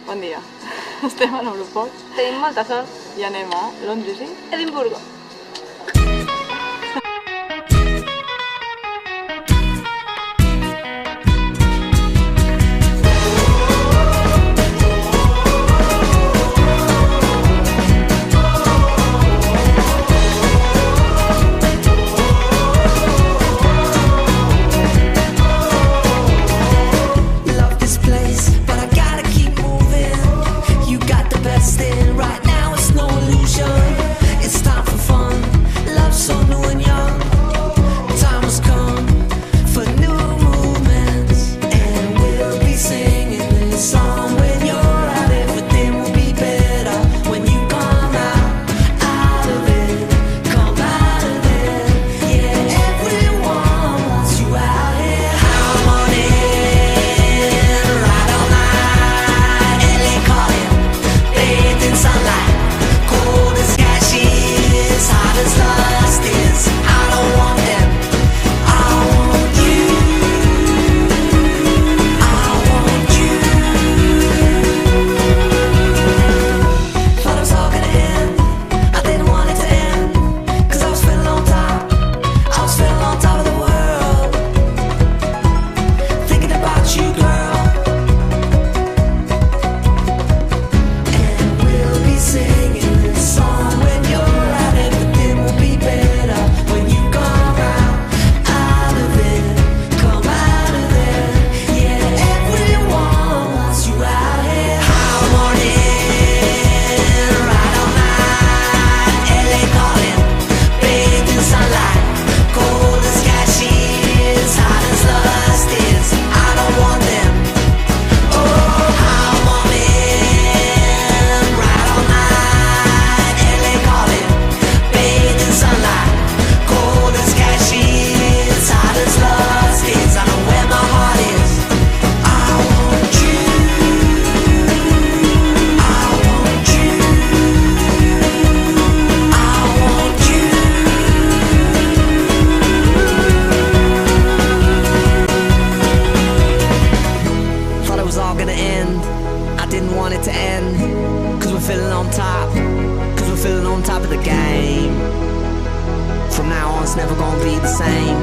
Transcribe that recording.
Bon dia. Estem a l'Europort Tenim molta sort. i anem a Londres i Edimburgo. Love this place, but I gotta keep moving. You got the best in right now, it's no illusion. It's time for fun, love so new and young. Time has come for new movements, and we'll be singing this song. When you're out, everything will be better. When you come out of it, come out of it. Yeah, everyone wants you out here. Harmony, right all night. LA calling, bathed in sunlight. Cold as ashes, hot as dust is. I don't want them, I want you. I want you. Thought it was all gonna end, I didn't want it to end. 'Cause I was feeling on top, I was feeling on top of the world. Thinking about you, girl. And we'll be singing this song. When you're out, everything will be better. When you come out of it, come out of there. Yeah, everyone wants you out here. Harmony, right all night. LA calling, bathed in sunlight. Cold as ashes, hot as lust is. I don't want them. Oh, harmony, right all night. LA calling, bathed in sunlight. Cold as ashes, hot as lust is. I know where my heart is. I want you. I want you. I want you. Thought it was all gonna end, I didn't want it to end. 'Cause we're feeling on top, 'cause we're feeling on top of the game. From now on it's never gonna be the same.